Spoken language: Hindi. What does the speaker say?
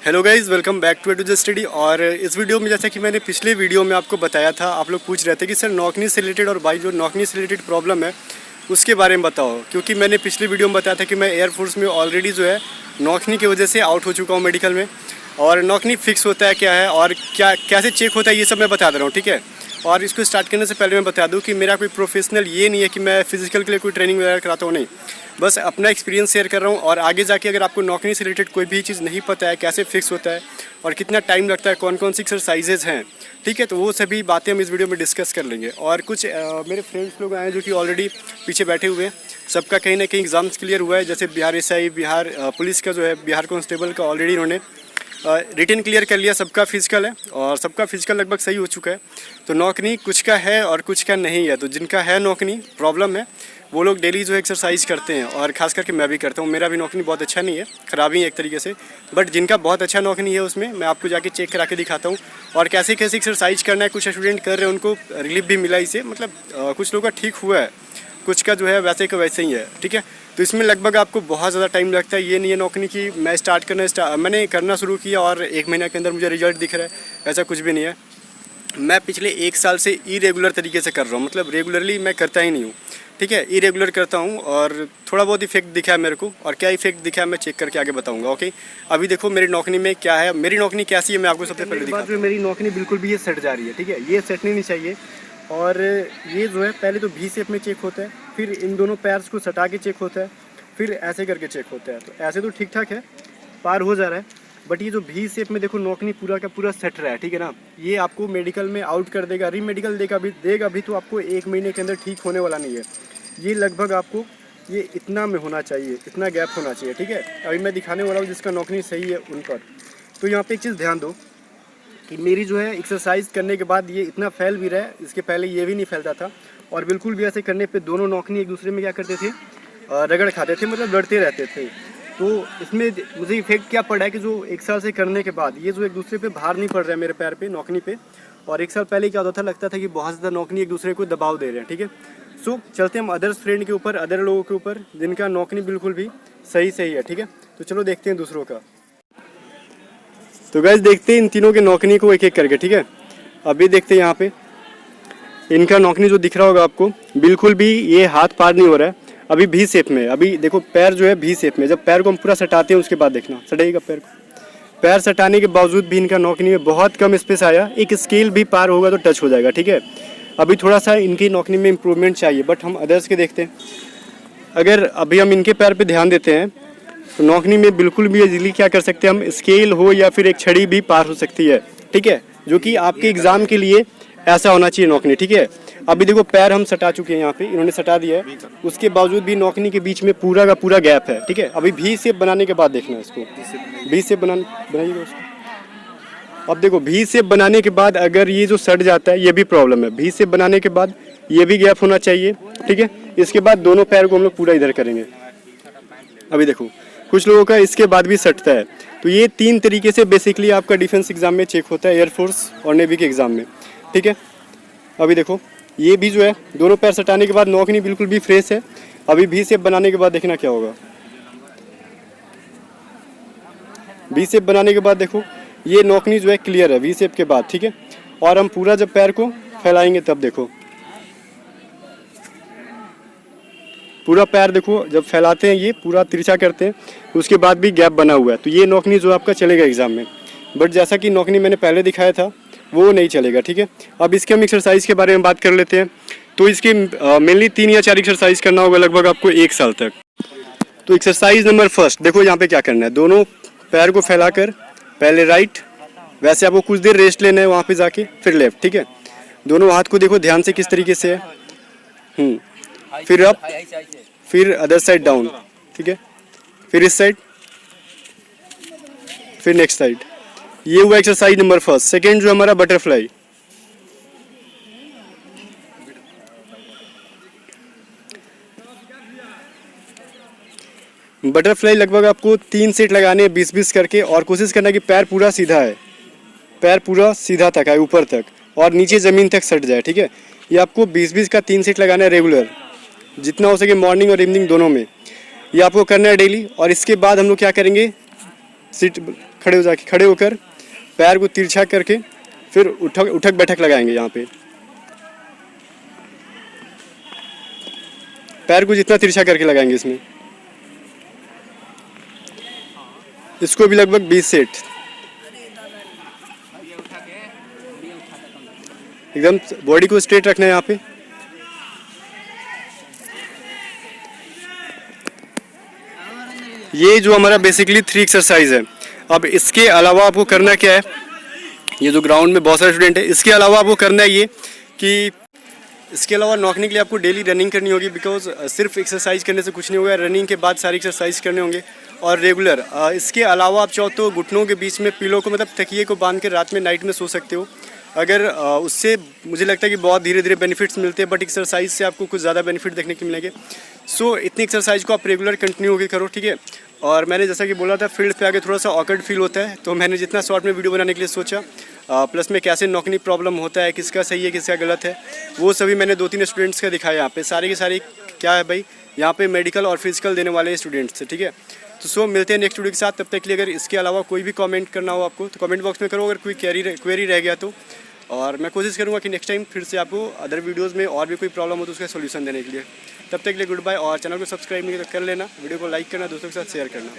Hello guys, welcome back to the study. और इस वीडियो में जैसा कि मैंने पिछले वीडियो में आपको बताया था, आप लोग पूछ रहे थे कि सर नॉकनी से रिलेटेड और भाई जो नॉकनी से रिलेटेड प्रॉब्लम है उसके बारे में बताओ। क्योंकि मैंने पिछले वीडियो में बताया था कि मैं एयरफोर्स में ऑलरेडी जो है नॉकनी की वजह से आउट हो चुका हूँ मेडिकल में। और नॉकनी फिक्स होता है क्या है और क्या कैसे चेक होता है ये सब मैं बता दे रहा हूँ, ठीक है। और इसको स्टार्ट करने से पहले मैं बता दूँ कि मेरा कोई प्रोफेशनल ये नहीं है कि मैं फिजिकल के लिए कोई ट्रेनिंग वगैरह कराता हूँ, नहीं। बस अपना एक्सपीरियंस शेयर कर रहा हूँ। और आगे जाके अगर आपको नॉकनी से रिलेटेड कोई भी चीज़ नहीं पता है, कैसे फिक्स होता है और कितना टाइम लगता है, कौन कौन सी एक्सरसाइजेज हैं, ठीक है, तो वो सभी बातें हम इस वीडियो में डिस्कस कर लेंगे। और कुछ मेरे फ्रेंड्स लोग आए हैं जो कि ऑलरेडी पीछे बैठे हुए हैं। सबका कहीं ना कहीं एग्ज़ाम्स क्लियर हुआ है, जैसे बिहार एसआई, बिहार पुलिस का जो है, बिहार कांस्टेबल का ऑलरेडी इन्होंने रिटन क्लियर कर लिया। सबका फिजिकल है और सबका फिजिकल लगभग सही हो चुका है। तो नॉकनी कुछ का है और कुछ का नहीं है। तो जिनका है नॉकनी प्रॉब्लम है वो लोग डेली जो है एक्सरसाइज करते हैं, और ख़ास करके मैं भी करता हूँ। मेरा भी नॉकनी बहुत अच्छा नहीं है, ख़राबी है एक तरीके से। बट जिनका बहुत अच्छा नॉकनी है उसमें मैं आपको जाके चेक करा के दिखाता हूँ और कैसे कैसे एक्सरसाइज करना है। कुछ स्टूडेंट कर रहे हैं, उनको रिलीफ भी मिला इसे, मतलब कुछ लोगों का ठीक हुआ है, कुछ का जो है वैसे का वैसे ही है, ठीक है। तो इसमें लगभग आपको बहुत ज़्यादा टाइम लगता है। ये नहीं है नॉकनी की मैं मैंने करना शुरू किया और 1 महीने के अंदर मुझे रिजल्ट दिख रहा है, ऐसा कुछ भी नहीं है। मैं पिछले 1 साल से इरेगुलर तरीके से कर रहा हूँ, मतलब रेगुलरली मैं करता ही नहीं हूँ, ठीक है। इरेगुलर करता हूँ और थोड़ा बहुत इफेक्ट दिखा है मेरे को, और क्या इफेक्ट दिखा है मैं चेक करके आगे बताऊँगा, ओके। अभी देखो मेरी नॉकनी में क्या है, मेरी नॉकनी कैसी है मैं आपको सबसे पहले दिखाता हूँ। मेरी नॉकनी बिल्कुल भी ये सेट जा रही है, ठीक है, ये सेटनी नहीं चाहिए। और ये जो है पहले तो भी शेप में चेक होता है, फिर इन दोनों पैर्स को सटा के चेक होता है, फिर ऐसे करके चेक होता है। तो ऐसे तो ठीक ठाक है, पार हो जा रहा है। बट ये जो भी शेप में देखो नॉकनी पूरा का पूरा सेट रहा है, ठीक है ना। ये आपको मेडिकल में आउट कर देगा, रीमेडिकल देगा भी तो आपको 1 महीने के अंदर ठीक होने वाला नहीं है। ये लगभग आपको ये इतना में होना चाहिए, इतना गैप होना चाहिए, ठीक है। अभी मैं दिखाने वाला हूँ जिसका नॉकनी सही है उन पर। तो यहाँ पे एक चीज़ ध्यान दो कि मेरी जो है एक्सरसाइज करने के बाद ये इतना फैल भी रहा है, इसके पहले ये भी नहीं फैलता था। और बिल्कुल भी ऐसे करने पे दोनों नॉकनी एक दूसरे में क्या करते थे, रगड़ खाते थे, मतलब लड़ते रहते थे। तो इसमें मुझे इफेक्ट क्या पड़ा है कि जो 1 साल से करने के बाद ये जो एक दूसरे पे भार नहीं पड़ रहा है मेरे पैर पे, नॉकनी पे। और 1 साल पहले क्या होता था, लगता था कि बहुत ज़्यादा नॉकनी एक दूसरे को दबाव दे रहे हैं, ठीक है। सो चलते हम अदर्स फ्रेंड के ऊपर, अदर लोगों के ऊपर जिनका नॉकनी बिल्कुल भी सही है, ठीक है। तो चलो देखते हैं दूसरों का। तो गाइस देखते हैं इन तीनों के नॉकनी को एक एक करके, ठीक है। अभी देखते हैं यहाँ पे इनका नॉकनी जो दिख रहा होगा आपको, बिल्कुल भी ये हाथ पार नहीं हो रहा है। अभी भी शेप में, अभी देखो पैर जो है भी शेप में। जब पैर को हम पूरा सटाते हैं उसके बाद देखना, सटाइएगा पैर को। पैर सटाने के बावजूद भी इनका नॉकनी में बहुत कम स्पेस आया, एक स्केल भी पार होगा तो टच हो जाएगा, ठीक है। अभी थोड़ा सा इनकी नॉकनी में इम्प्रूवमेंट चाहिए, बट हम अदर्स के देखते हैं। अगर अभी हम इनके पैर पर ध्यान देते हैं तो नॉकनी में बिल्कुल भी इजीली क्या कर सकते हैं हम, स्केल हो या फिर एक छड़ी भी पार हो सकती है, ठीक है। जो कि आपके एग्जाम के लिए ऐसा होना चाहिए नॉकनी, ठीक है। अभी देखो पैर हम सटा चुके हैं, यहाँ पे इन्होंने सटा दिया है, उसके बावजूद भी नॉकनी के बीच में पूरा का पूरा गैप है, ठीक है। अभी भी शेप बनाने के बाद देखना इसको, भी शेप बनाइएगा उसको। अब देखो भी शेप बनाने के बाद अगर ये जो सट जाता है ये भी प्रॉब्लम है। भी शेप बनाने के बाद ये भी गैप होना चाहिए, ठीक है। इसके बाद दोनों पैर को हम लोग पूरा इधर करेंगे। अभी देखो कुछ लोगों का इसके बाद भी सटता है। तो ये 3 तरीके से बेसिकली आपका डिफेंस एग्जाम में चेक होता है, एयरफोर्स और नेवी के एग्जाम में, ठीक है। अभी देखो ये भी जो है दोनों पैर सटाने के बाद नॉकनी बिल्कुल भी फ्रेश है। अभी भी शेप बनाने के बाद देखना क्या होगा। भी शेप बनाने के बाद देखो ये नॉकनी जो है क्लियर है वी शेप के बाद, ठीक है। और हम पूरा जब पैर को फैलाएंगे तब देखो पूरा पैर देखो जब फैलाते हैं ये पूरा तिरछा करते हैं, उसके बाद भी गैप बना हुआ है। तो ये नॉकनी जो आपका चलेगा एग्जाम में। बट जैसा कि नॉकनी मैंने पहले दिखाया था वो नहीं चलेगा, ठीक है। अब इसके हम एक्सरसाइज के बारे में बात कर लेते हैं। तो इसके मेनली 3 या 4 एक्सरसाइज करना होगा लगभग आपको 1 साल तक। तो एक्सरसाइज नंबर फर्स्ट देखो यहाँ पे क्या करना है, दोनों पैर को फैलाकर पहले राइट, वैसे आपको कुछ देर रेस्ट लेना है वहाँ पे जाके, फिर लेफ्ट, ठीक है। दोनों हाथ को देखो ध्यान से किस तरीके से है, फिर अप, फिर अदर साइड डाउन, ठीक है। फिर इस साइड, फिर नेक्स्ट साइड। ये हुआ एक्सरसाइज नंबर फर्स्ट। सेकेंड जो हमारा बटरफ्लाई, बटरफ्लाई लगभग आपको 3 सेट लगाने हैं 20-20 करके, और कोशिश करना कि पैर पूरा सीधा है, पैर पूरा सीधा तक आए ऊपर तक और नीचे ज़मीन तक सट जाए, ठीक है। ये आपको 20-20 का 3 सेट लगाना है रेगुलर, जितना हो सके मॉर्निंग और इवनिंग दोनों में। ये आपको करना है डेली। और इसके बाद हम लोग क्या करेंगे, सीट खड़े होकर पैर को तिरछा करके फिर उठक बैठक लगाएंगे। यहाँ पे पैर को जितना तिरछा करके लगाएंगे इसमें, इसको भी लगभग 20 सेट। एकदम बॉडी को स्ट्रेट रखना है यहाँ पे। ये जो हमारा बेसिकली 3 एक्सरसाइज है। अब इसके अलावा आपको करना क्या है, ये जो ग्राउंड में बहुत सारे स्टूडेंट है, इसके अलावा आपको करना है ये कि इसके अलावा नॉकने के लिए आपको डेली रनिंग करनी होगी, बिकॉज सिर्फ एक्सरसाइज करने से कुछ नहीं होगा, रनिंग के बाद सारी एक्सरसाइज करने होंगे और रेगुलर। इसके अलावा आप चाहो तो घुटनों के बीच में पिलो को, मतलब तकिए को बांध के रात में नाइट में सो सकते हो। अगर उससे मुझे लगता है कि बहुत धीरे धीरे बेनिफिट्स मिलते हैं, बट एक्सरसाइज से आपको कुछ ज़्यादा बेनिफिट देखने को मिलेंगे। सो इतनी एक्सरसाइज को आप रेगुलर कंटिन्यू होकर करो, ठीक है। और मैंने जैसा कि बोला था, फील्ड पे आके थोड़ा सा ऑकवर्ड फील होता है, तो मैंने जितना शॉर्ट में वीडियो बनाने के लिए सोचा, प्लस में कैसे नॉकनी प्रॉब्लम होता है, किसका सही है किसका गलत है, वो सभी मैंने 2-3 स्टूडेंट्स का दिखाया। यहाँ पे सारे के सारे क्या है भाई, यहाँ पे मेडिकल और फिजिकल देने वाले स्टूडेंट्स, ठीक है। तो सो मिलते हैं नेक्स्ट वीडियो के साथ। तब तक के लिए अगर इसके अलावा कोई भी कमेंट करना हो आपको तो कमेंट बॉक्स में करो, अगर कोई क्वेरी रह गया तो। और मैं कोशिश करूँगा कि नेक्स्ट टाइम फिर से आपको अदर वीडियोज़ में और भी कोई प्रॉब्लम हो तो उसका सोल्यूशन देने के लिए। तब तक के लिए गुड बाय, और चैनल को सब्सक्राइब नहीं कर लेना, वीडियो को लाइक करना, दोस्तों के साथ शेयर करना।